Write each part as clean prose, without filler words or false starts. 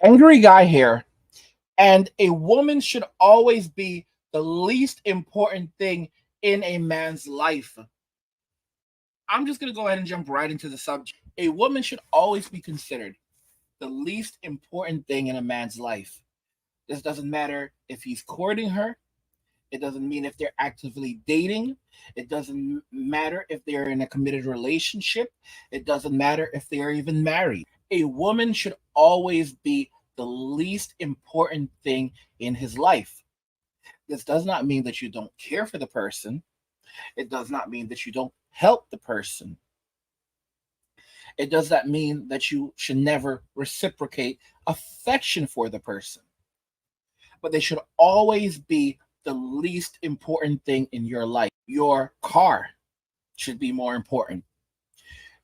Angry guy here. And a woman should always be the least important thing in a man's life. I'm just going to go ahead and jump right into the subject. A woman should always be considered the least important thing in a man's life. This doesn't matter if he's courting her. It doesn't mean if they're actively dating. It doesn't matter if they're in a committed relationship. It doesn't matter if they are even married. A woman should always be the least important thing in his life. This does not mean that you don't care for the person. It does not mean that you don't help the person. It does not mean that you should never reciprocate affection for the person. But they should always be the least important thing in your life. Your car should be more important.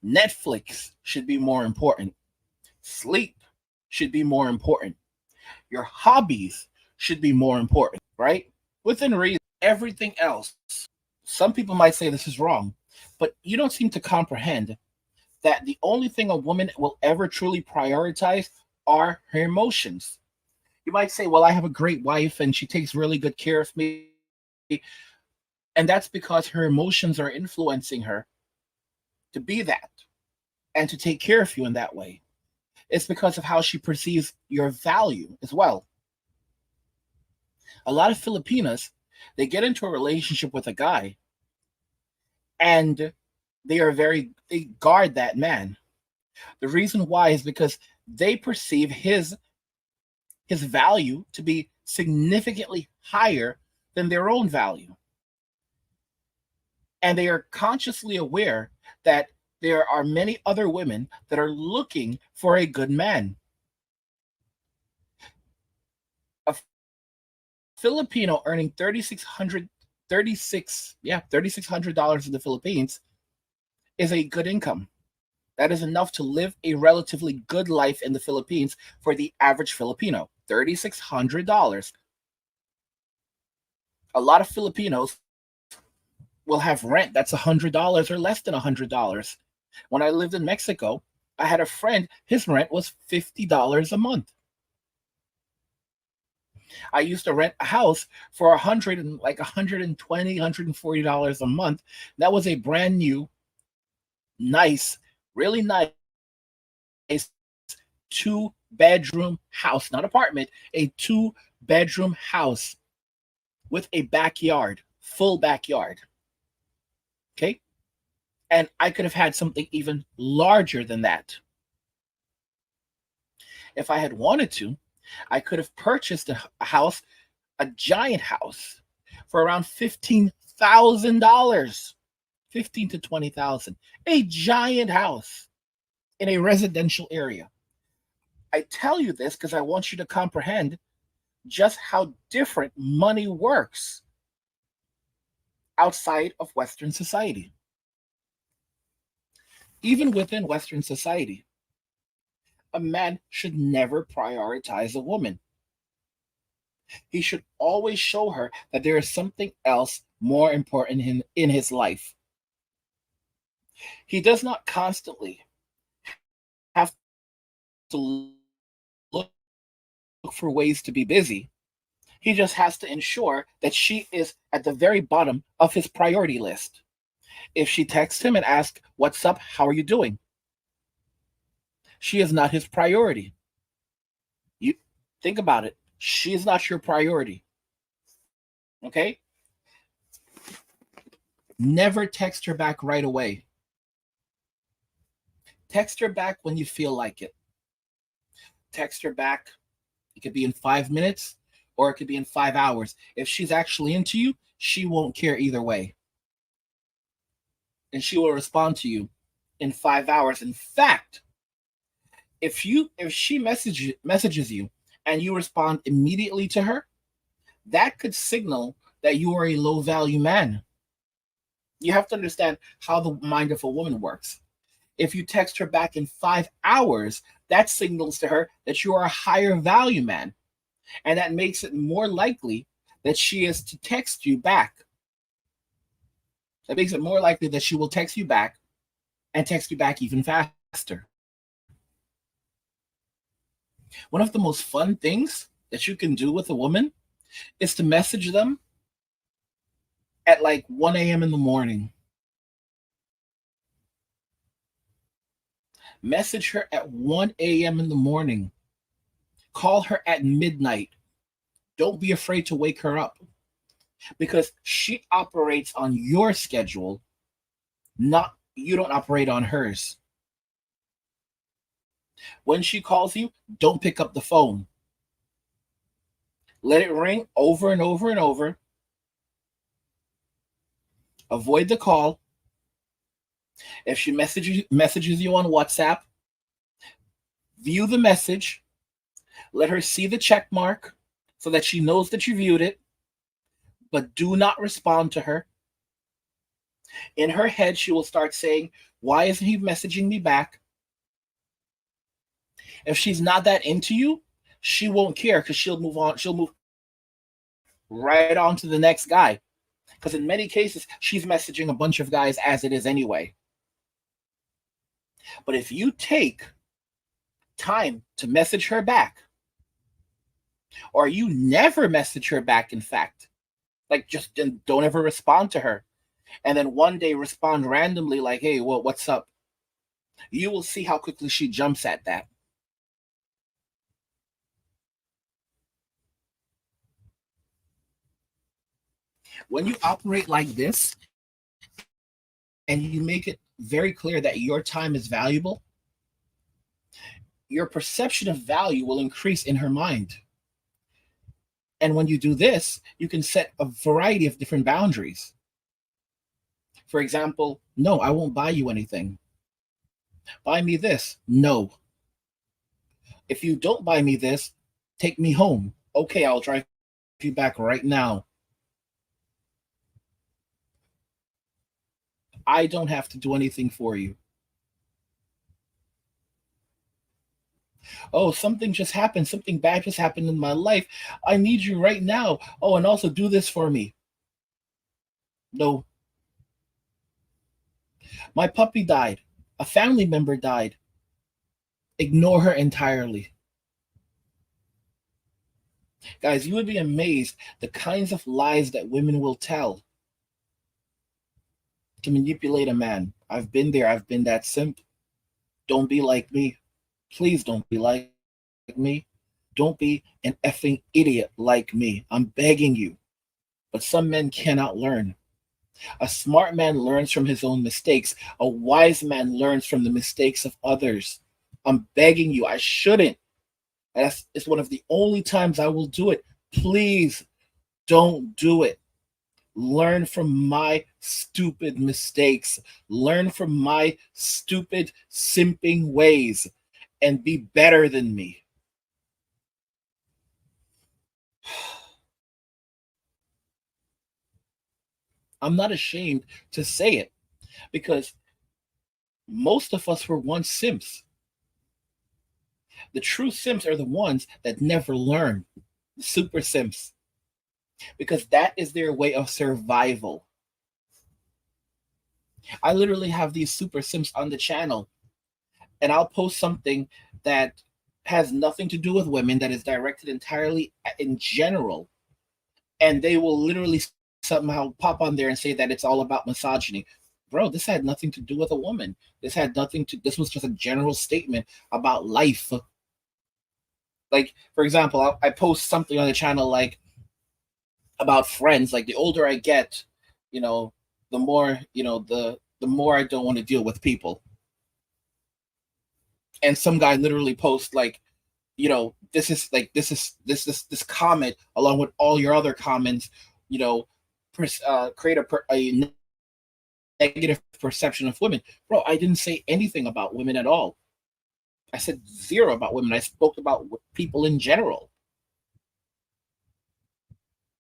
Netflix should be more important. Sleep should be more important. Your hobbies should be more important, right? Within reason, everything else. Some people might say this is wrong, but you don't seem to comprehend that the only thing a woman will ever truly prioritize are her emotions. You might say, well, I have a great wife and she takes really good care of me. And that's because her emotions are influencing her to be that and to take care of you in that way. It's because of how she perceives your value as well. A lot of Filipinas, they get into a relationship with a guy and they guard that man. The reason why is because they perceive his value to be significantly higher than their own value. And they are consciously aware that there are many other women that are looking for a good man. A Filipino earning 3600 dollars in the Philippines is a good income. That is enough to live a relatively good life in the Philippines for the average Filipino. $3,600. A lot of Filipinos will have rent that's $100 or less than $100. When I lived in Mexico, I had a friend, his rent was $50 a month. I used to rent a house for 100 and like 120, $140 a month. That was a brand new, nice, really nice 2-bedroom house, not apartment, a 2-bedroom house with a backyard, full backyard. Okay. And I could have had something even larger than that. If I had wanted to, I could have purchased a house, a giant house, for around $15,000, 15 to 20,000, a giant house in a residential area. I tell you this because I want you to comprehend just how different money works outside of Western society. Even within Western society, a man should never prioritize a woman. He should always show her that there is something else more important in his life. He does not constantly have to look for ways to be busy. He just has to ensure that she is at the very bottom of his priority list. If she texts him and asks, "What's up? How are you doing?" She is not his priority. You think about it. She is not your priority. Okay? Never text her back right away. Text her back when you feel like it. Text her back. It could be in 5 minutes or it could be in 5 hours. If she's actually into you, she won't care either way. And she will respond to you in 5 hours. In fact, if she messages you and you respond immediately to her, that could signal that you are a low value man. You have to understand how the mind of a woman works. If you text her back in 5 hours, that signals to her that you are a higher value man. And that makes it more likely that she is to text you back. That makes it more likely that she will text you back and text you back even faster. One of the most fun things that you can do with a woman is to message them at like 1 a.m. in the morning. Message her at 1 a.m. in the morning. Call her at midnight. Don't be afraid to wake her up because she operates on your schedule, not you don't operate on hers. When she calls you, don't pick up the phone. Let it ring over and over and over. Avoid the call. If she messages you on WhatsApp, view the message. Let her see the check mark so that she knows that you viewed it, but do not respond to her. In her head, she will start saying, "Why isn't he messaging me back?" If she's not that into you, she won't care because she'll move on. She'll move right on to the next guy. Because in many cases, she's messaging a bunch of guys as it is anyway. But if you take time to message her back, or you never message her back, in fact, like just don't ever respond to her, and then one day respond randomly, like, "Hey, well, what's up?" You will see how quickly she jumps at that. When you operate like this and you make it very clear that your time is valuable, your perception of value will increase in her mind. And when you do this, you can set a variety of different boundaries. For example, no, I won't buy you anything. Buy me this. No. If you don't buy me this, take me home. Okay, I'll drive you back right now. I don't have to do anything for you. Oh, something just happened. Something bad just happened in my life. I need you right now. Oh, and also do this for me. No, my puppy died. A family member died. Ignore her entirely. Guys, you would be amazed the kinds of lies that women will tell to manipulate a man. I've been there. I've been that simp. Don't be like me. Please don't be like me. Don't be an effing idiot like me. I'm begging you. But some men cannot learn. A smart man learns from his own mistakes. A wise man learns from the mistakes of others. I'm begging you. I shouldn't. It's one of the only times I will do it. Please don't do it. Learn from my stupid mistakes. Learn from my stupid simping ways and be better than me. I'm not ashamed to say it because most of us were once simps. The true simps are the ones that never learn, the super simps, because that is their way of survival. I literally have these super simps on the channel, and I'll post something that has nothing to do with women, that is directed entirely in general, and they will literally somehow pop on there and say that it's all about misogyny. Bro, this had nothing to do with a woman. This was just a general statement about life. Like, for example, I post something on the channel like about friends. Like, the older I get, you know, the more, the more I don't want to deal with people. And some guy literally posts like, this comment along with all your other comments, you know, create a negative perception of women. Bro, I didn't say anything about women at all. I said zero about women. I spoke about people in general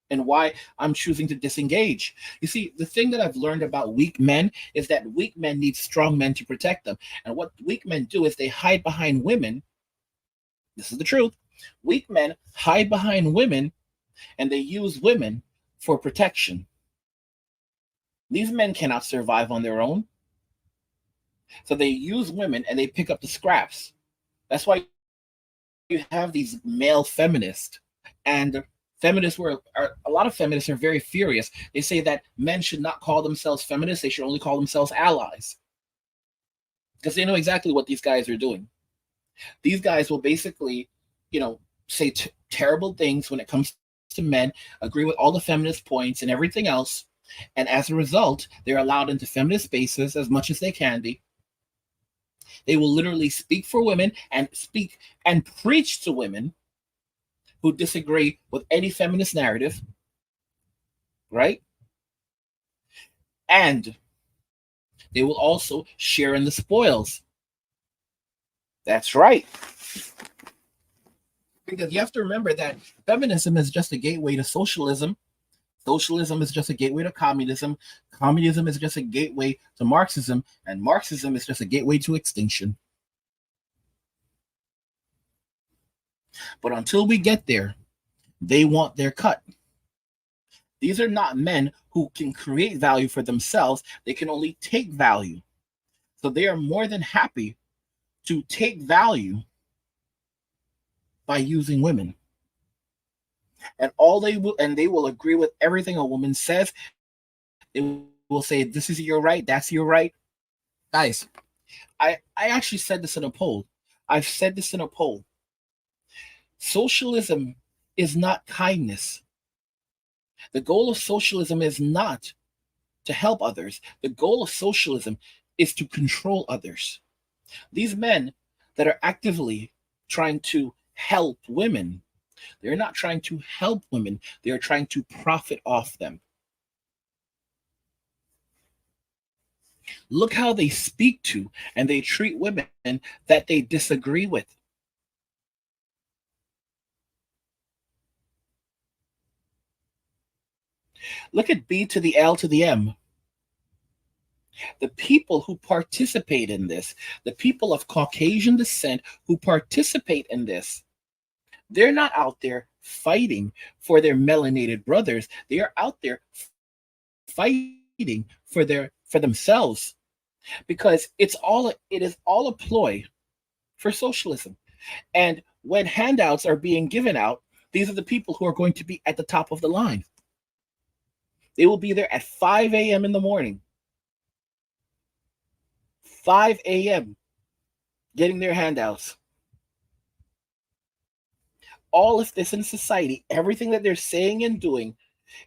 and why I'm choosing to disengage. You see, the thing that I've learned about weak men is that weak men need strong men to protect them. And what weak men do is they hide behind women. This is the truth. Weak men hide behind women and they use women for protection. These men cannot survive on their own. So they use women and they pick up the scraps. That's why you have these male feminists, and feminists a lot of feminists are very furious. They say that men should not call themselves feminists; they should only call themselves allies, because they know exactly what these guys are doing. These guys will basically, you know, say terrible things when it comes to men, agree with all the feminist points and everything else, and as a result, they're allowed into feminist spaces as much as they can be. They will literally speak for women and speak and preach to women who disagree with any feminist narrative, right? And they will also share in the spoils. That's right. Because you have to remember that feminism is just a gateway to socialism. Socialism is just a gateway to communism. Communism is just a gateway to Marxism. And Marxism is just a gateway to extinction. But until we get there, they want their cut. These are not men who can create value for themselves, they can only take value. So they are more than happy to take value by using women. And they will agree with everything a woman says. They will say, this is your right, that's your right. Guys, I actually said this in a poll. I've said this in a poll. Socialism is not kindness. The goal of socialism is not to help others. The goal of socialism is to control others. These men that are actively trying to help women, they're not trying to help women, they are trying to profit off them. Look how they speak to and they treat women that they disagree with. Look at B to the L to the M. The people who participate in this, the people of Caucasian descent who participate in this, they're not out there fighting for their melanated brothers. They are out there fighting for themselves, because it is all a ploy for socialism. And when handouts are being given out, these are the people who are going to be at the top of the line. They will be there at 5 a.m. in the morning. 5 a.m. getting their handouts. All of this in society, everything that they're saying and doing,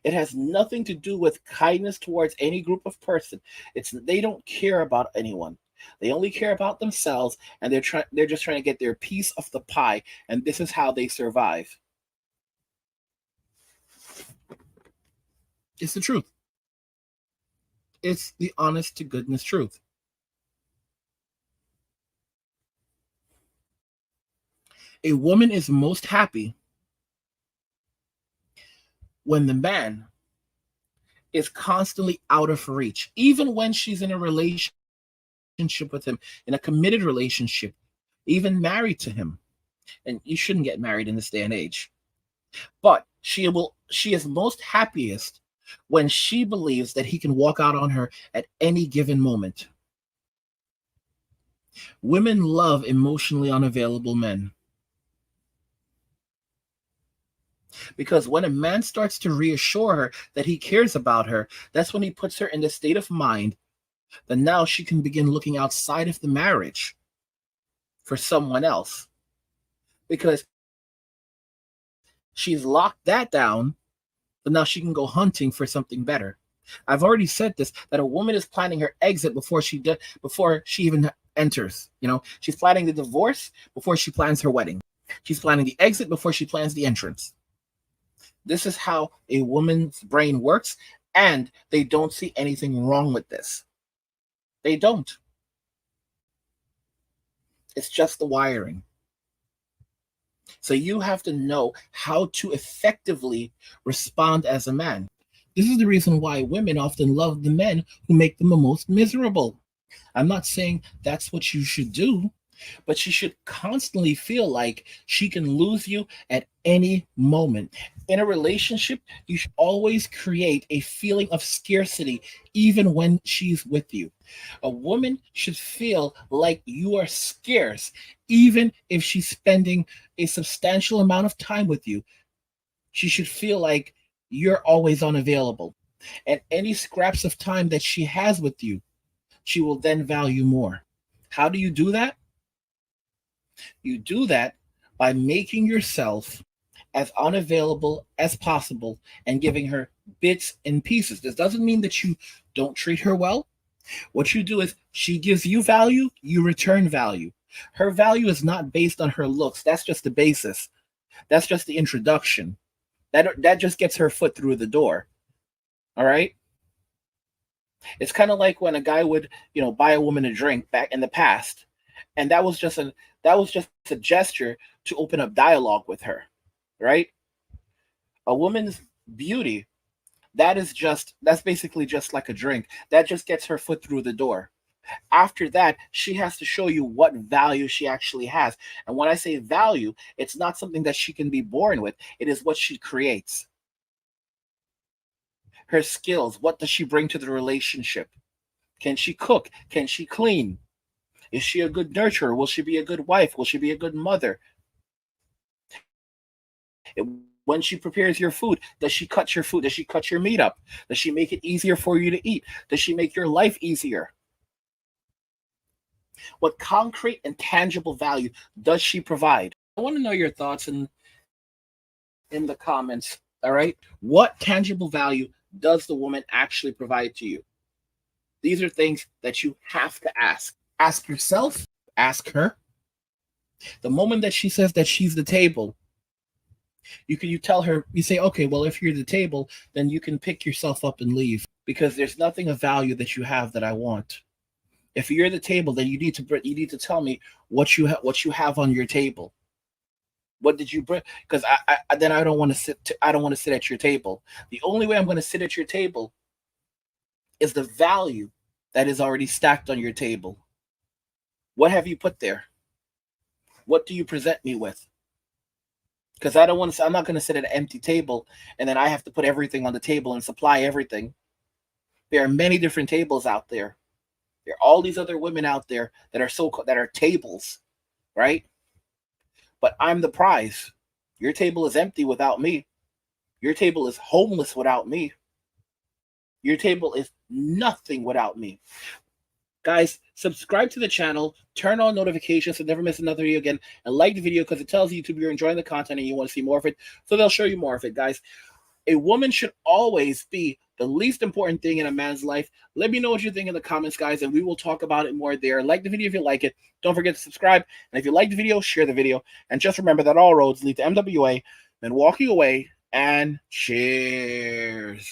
it has nothing to do with kindness towards any group of person. They don't care about anyone. They only care about themselves, and they're just trying to get their piece of the pie, and this is how they survive. It's the truth. It's the honest to goodness truth. A woman is most happy when the man is constantly out of reach, even when she's in a relationship with him, in a committed relationship, even married to him. And you shouldn't get married in this day and age. But she is most happiest when she believes that he can walk out on her at any given moment. Women love emotionally unavailable men. Because when a man starts to reassure her that he cares about her, that's when he puts her in the state of mind that now she can begin looking outside of the marriage for someone else. Because she's locked that down, but now she can go hunting for something better. I've already said this, that a woman is planning her exit before she even enters. She's planning the divorce before she plans her wedding. She's planning the exit before she plans the entrance. This is how a woman's brain works, and they don't see anything wrong with this. They don't. It's just the wiring. So you have to know how to effectively respond as a man. This is the reason why women often love the men who make them the most miserable. I'm not saying that's what you should do. but she should constantly feel like she can lose you at any moment. In a relationship, you should always create a feeling of scarcity, even when she's with you. A woman should feel like you are scarce, even if she's spending a substantial amount of time with you. She should feel like you're always unavailable. And any scraps of time that she has with you, she will then value more. How do you do that? You do that by making yourself as unavailable as possible and giving her bits and pieces. This doesn't mean that you don't treat her well. What you do is she gives you value, you return value. Her value is not based on her looks. That's just the basis. That's just the introduction. That just gets her foot through the door. All right? It's kind of like when a guy would, buy a woman a drink back in the past, and that was just a gesture to open up dialogue with her, right? A woman's beauty, that's basically just like a drink. That just gets her foot through the door. After that, she has to show you what value she actually has. And when I say value, it's not something that she can be born with. It is what she creates. Her skills, what does she bring to the relationship? Can she cook? Can she clean? Is she a good nurturer? Will she be a good wife? Will she be a good mother? When she prepares your food, does she cut your food? Does she cut your meat up? Does she make it easier for you to eat? Does she make your life easier? What concrete and tangible value does she provide? I want to know your thoughts in the comments. All right. What tangible value does the woman actually provide to you? These are things that you have to ask. Ask yourself, ask her. The moment that she says that she's the table, you tell her, you say, okay, well, if you're the table, then you can pick yourself up and leave because there's nothing of value that you have that I want. If you're the table, then you need to tell me what you have on your table. What did you bring? Because then I don't want to sit. I don't want to sit at your table. The only way I'm going to sit at your table is the value that is already stacked on your table. What have you put there? What do you present me with? Because I don't want to. I'm not going to sit at an empty table and then I have to put everything on the table and supply everything. There are many different tables out there. There are all these other women out there that are tables, right? But I'm the prize. Your table is empty without me. Your table is homeless without me. Your table is nothing without me. Guys, subscribe to the channel, turn on notifications so never miss another video again, and like the video because it tells YouTube you're enjoying the content and you want to see more of it, so they'll show you more of it, guys. A woman should always be the least important thing in a man's life. Let me know what you think in the comments, guys, and we will talk about it more there. Like the video if you like it. Don't forget to subscribe. And if you like the video, share the video. And just remember that all roads lead to MWA. Then walking away, and cheers.